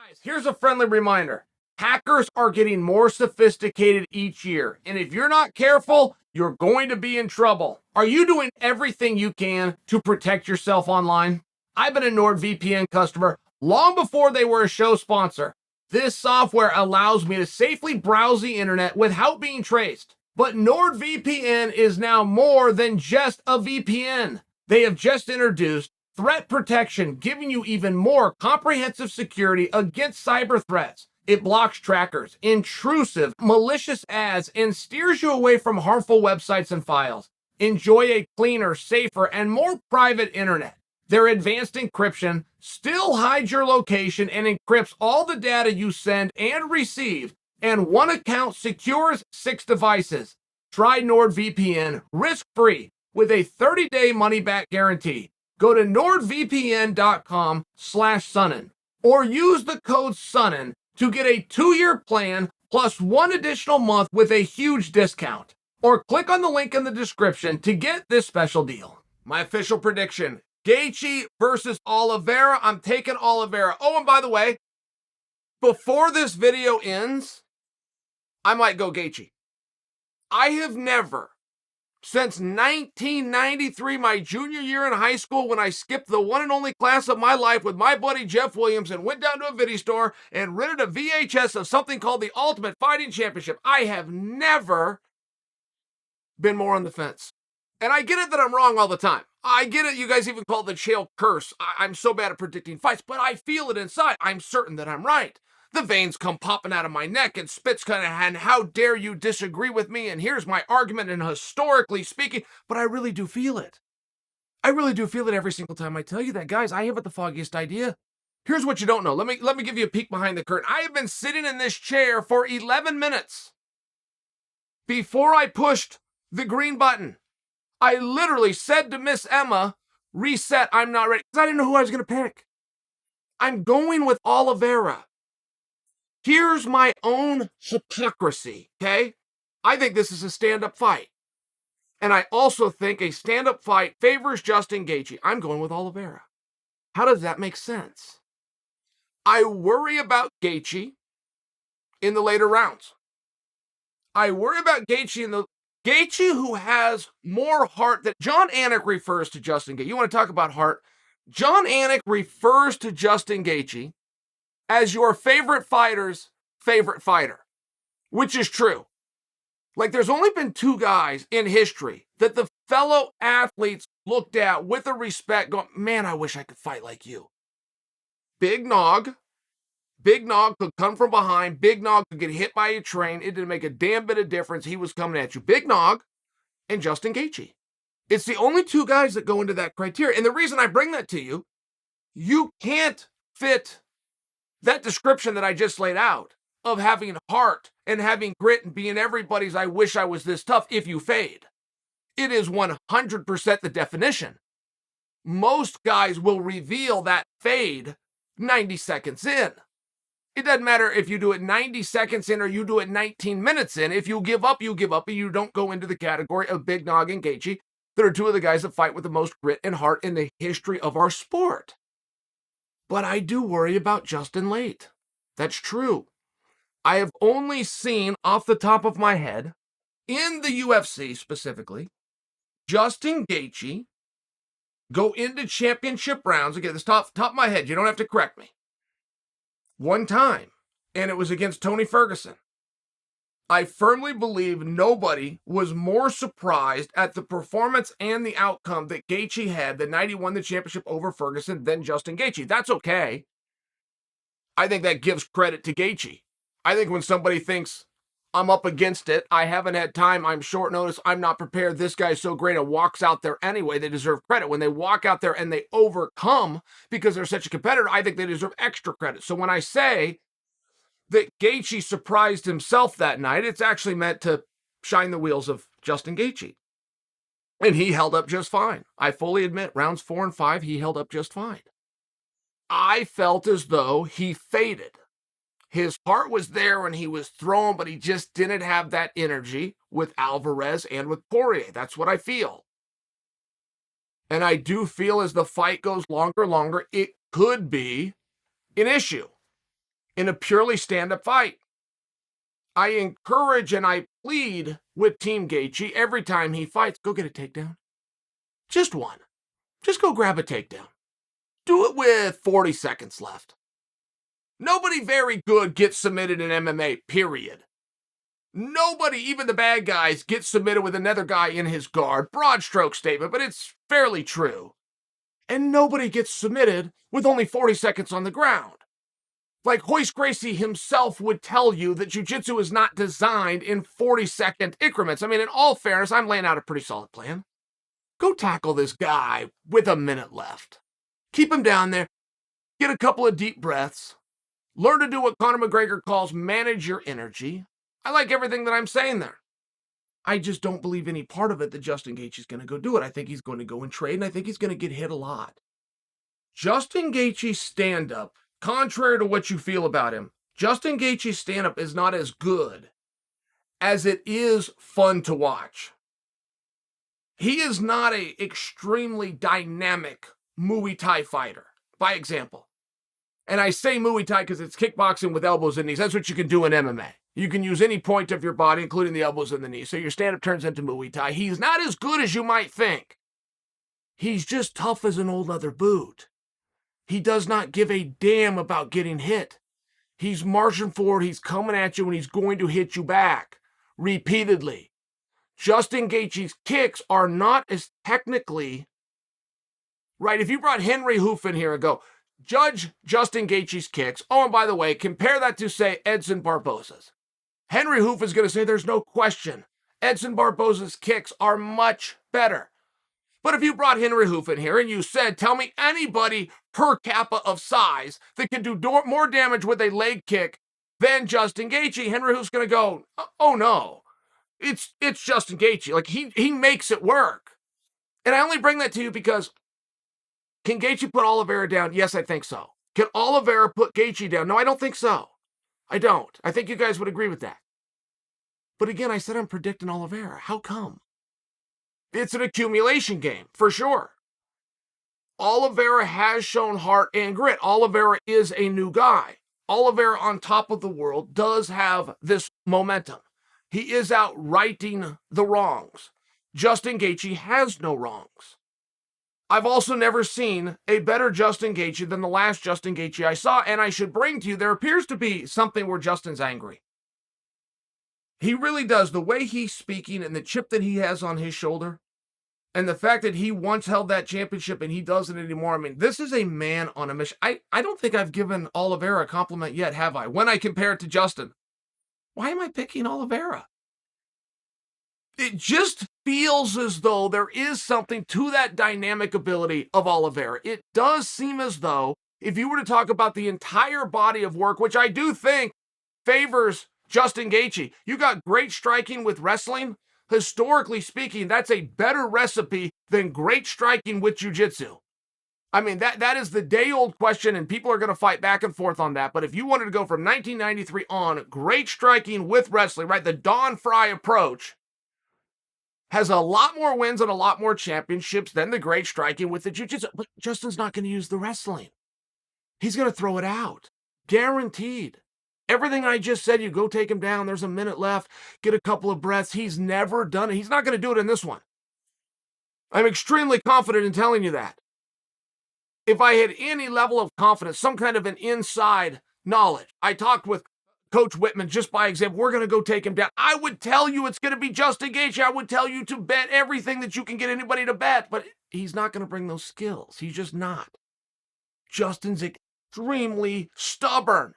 Guys, here's a friendly reminder. Hackers are getting more sophisticated each year, and if you're not careful, you're going to be in trouble. Are you doing everything you can to protect yourself online? I've been a NordVPN customer long before they were a show sponsor. This software allows me to safely browse the internet without being traced. But NordVPN is now more than just a VPN. They have just introduced threat protection, giving you even more comprehensive security against cyber threats. It blocks trackers, intrusive, malicious ads, and steers you away from harmful websites and files. Enjoy a cleaner, safer, and more private internet. Their advanced encryption still hides your location and encrypts all the data you send and receive, and one account secures 6 devices. Try NordVPN risk-free with a 30-day money-back guarantee. Go to nordvpn.com/Sonnen or use the code Sonnen to get a 2-year plan plus 1 additional month with a huge discount. Or click on the link in the description to get this special deal. My official prediction, Gaethje versus Oliveira. I'm taking Oliveira. Oh, and by the way, before this video ends, I might go Gaethje. I have never, since 1993, my junior year in high school, when I skipped the one and only class of my life with my buddy Jeff Williams and went down to a video store and rented a VHS of something called the Ultimate Fighting Championship, I have never been more on the fence. And I get it that I'm wrong all the time. I get it, you guys even call it the Chael curse. I'm so bad at predicting fights, but I feel it inside. I'm certain that I'm right. The veins come popping out of my neck and spits kind of, and how dare you disagree with me? And here's my argument, and historically speaking, but I really do feel it. I really do feel it every single time I tell you that. Guys, I haven't the foggiest idea. Here's what you don't know. Let me give you a peek behind the curtain. I have been sitting in this chair for 11 minutes. Before I pushed the green button, I literally said to Miss Emma, reset, I'm not ready. Because I didn't know who I was going to pick. I'm going with Oliveira. Here's my own hypocrisy, okay? I think this is a stand-up fight. And I also think a stand-up fight favors Justin Gaethje. I'm going with Oliveira. How does that make sense? I worry about Gaethje in the later rounds. I worry about Gaethje in the... Gaethje, who has more heart that... Jon Anik refers to Justin Gaethje. You want to talk about heart? Jon Anik refers to Justin Gaethje as your favorite fighter's favorite fighter, which is true. Like, there's only been 2 guys in history that the fellow athletes looked at with a respect going, man, I wish I could fight like you. Big Nog. Big Nog could come from behind. Big Nog could get hit by a train. It didn't make a damn bit of difference. He was coming at you. Big Nog and Justin Gaethje. It's the only 2 guys that go into that criteria. And the reason I bring that to you, you can't fit that description that I just laid out of having heart and having grit and being everybody's I wish I was this tough if you fade. It is 100% the definition. Most guys will reveal that fade 90 seconds in. It doesn't matter if you do it 90 seconds in or you do it 19 minutes in. If you give up, and you don't go into the category of Big Nog and Gaethje. That are 2 of the guys that fight with the most grit and heart in the history of our sport. But I do worry about Justin late. That's true. I have only seen, off the top of my head, in the UFC specifically, Justin Gaethje go into championship rounds. Again, this top of my head, you don't have to correct me. 1 time, and it was against Tony Ferguson. I firmly believe nobody was more surprised at the performance and the outcome that Gaethje had the night he won the championship over Ferguson than Justin Gaethje. That's okay. I think that gives credit to Gaethje. I think when somebody thinks, I'm up against it, I haven't had time, I'm short notice, I'm not prepared, this guy's so great, and walks out there anyway, they deserve credit. When they walk out there and they overcome because they're such a competitor, I think they deserve extra credit. So when I say that Gaethje surprised himself that night, it's actually meant to shine the wheels of Justin Gaethje. And he held up just fine. I fully admit, rounds 4 and 5, he held up just fine. I felt as though he faded. His heart was there when he was thrown, but he just didn't have that energy with Alvarez and with Poirier. That's what I feel. And I do feel as the fight goes longer, it could be an issue. in a purely stand-up fight. I encourage and I plead with Team Gaethje every time he fights, go get a takedown. Just one. Just go grab a takedown. Do it with 40 seconds left. Nobody very good gets submitted in MMA, period. Nobody, even the bad guys, gets submitted with another guy in his guard. Broad stroke statement, but it's fairly true. And nobody gets submitted with only 40 seconds on the ground. Like Royce Gracie himself would tell you that jiu-jitsu is not designed in 40-second increments. I mean, in all fairness, I'm laying out a pretty solid plan. Go tackle this guy with a minute left. Keep him down there. Get a couple of deep breaths. Learn to do what Conor McGregor calls manage your energy. I like everything that I'm saying there. I just don't believe any part of it that Justin Gaethje is going to go do it. I think he's going to go and trade, and I think he's going to get hit a lot. Justin Gaethje's stand-up, contrary to what you feel about him, Justin Gaethje's stand-up is not as good as it is fun to watch. He is not an extremely dynamic Muay Thai fighter, by example. And I say Muay Thai because it's kickboxing with elbows and knees. That's what you can do in MMA. You can use any point of your body, including the elbows and the knees. So your stand-up turns into Muay Thai. He's not as good as you might think. He's just tough as an old leather boot. He does not give a damn about getting hit. He's marching forward, he's coming at you, and he's going to hit you back repeatedly. Justin Gaethje's kicks are not as technically, right? If you brought Henry Hoof in here and go, judge Justin Gaethje's kicks. Oh, and by the way, compare that to, say, Edson Barboza's. Henry Hoof is going to say there's no question. Edson Barboza's kicks are much better. But if you brought Henry Hoof in here and you said, tell me anybody per capita of size that can do more damage with a leg kick than Justin Gaethje, Henry Hoof's going to go, oh no, it's Justin Gaethje. Like he makes it work. And I only bring that to you because can Gaethje put Oliveira down? Yes, I think so. Can Oliveira put Gaethje down? No, I don't think so. I don't. I think you guys would agree with that. But again, I said I'm predicting Oliveira. How come? It's an accumulation game, for sure. Oliveira has shown heart and grit. Oliveira is a new guy. Oliveira on top of the world does have this momentum. He is out righting the wrongs. Justin Gaethje has no wrongs. I've also never seen a better Justin Gaethje than the last Justin Gaethje I saw, and I should bring to you, there appears to be something where Justin's angry. He really does. The way he's speaking and the chip that he has on his shoulder, and the fact that he once held that championship and he doesn't anymore. I mean, this is a man on a mission. I don't think I've given Oliveira a compliment yet, have I? When I compare it to Justin. Why am I picking Oliveira? It just feels as though there is something to that dynamic ability of Oliveira. It does seem as though if you were to talk about the entire body of work, which I do think favors Justin Gaethje, you got great striking with wrestling. Historically speaking, that's a better recipe than great striking with jiu-jitsu. I mean, that is the day-old question, and people are going to fight back and forth on that. But if you wanted to go from 1993 on, great striking with wrestling, right, the Don Fry approach has a lot more wins and a lot more championships than the great striking with the jiu-jitsu. But Justin's not going to use the wrestling. He's going to throw it out. Guaranteed. Everything I just said, you go take him down, there's a minute left, get a couple of breaths. He's never done it. He's not going to do it in this one. I'm extremely confident in telling you that. If I had any level of confidence, some kind of an inside knowledge, I talked with Coach Whitman just by example, we're going to go take him down. I would tell you it's going to be Justin Gaethje. I would tell you to bet everything that you can get anybody to bet, but he's not going to bring those skills. He's just not. Justin's extremely stubborn.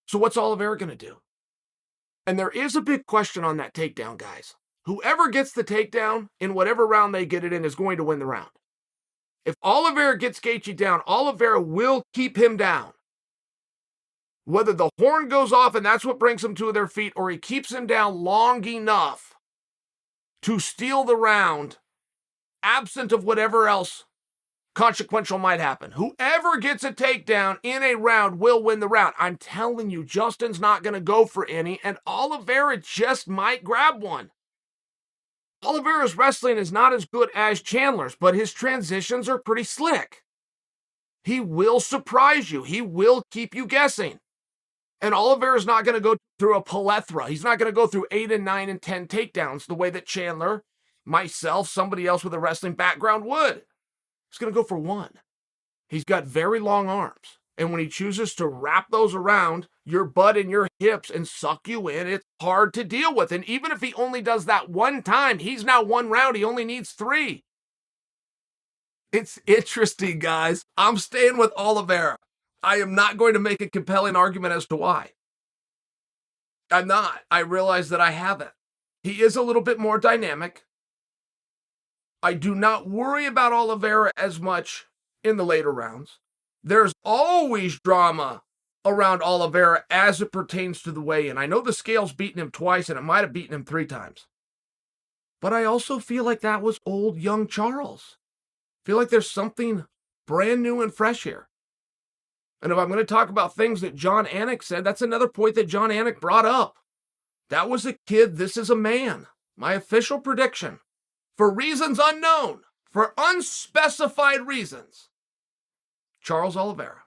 So what's Oliveira going to do? And there is a big question on that takedown, guys. Whoever gets the takedown in whatever round they get it in is going to win the round. If Oliveira gets Gaethje down, Oliveira will keep him down. Whether the horn goes off and that's what brings him to their feet, or he keeps him down long enough to steal the round, absent of whatever else consequential might happen. Whoever gets a takedown in a round will win the round. I'm telling you, Justin's not going to go for any, and Oliveira just might grab one. Oliveira's wrestling is not as good as Chandler's, but his transitions are pretty slick. He will surprise you. He will keep you guessing. And Oliveira's not going to go through a plethora. He's not going to go through 8 and 9 and 10 takedowns the way that Chandler, myself, somebody else with a wrestling background would. He's going to go for one. He's got very long arms. And when he chooses to wrap those around your butt and your hips and suck you in, it's hard to deal with. And even if he only does that one time, he's now one round. He only needs 3. It's interesting, guys. I'm staying with Oliveira. I am not going to make a compelling argument as to why. I'm not. I realize that I haven't. He is a little bit more dynamic. I do not worry about Oliveira as much in the later rounds. There's always drama around Oliveira as it pertains to the weigh-in. I know the scale's beaten him twice, and it might have beaten him 3 times. But I also feel like that was old young Charles. I feel like there's something brand new and fresh here. And if I'm going to talk about things that Jon Anik said, that's another point that Jon Anik brought up. That was a kid, this is a man. My official prediction, for reasons unknown, for unspecified reasons, Charles Oliveira.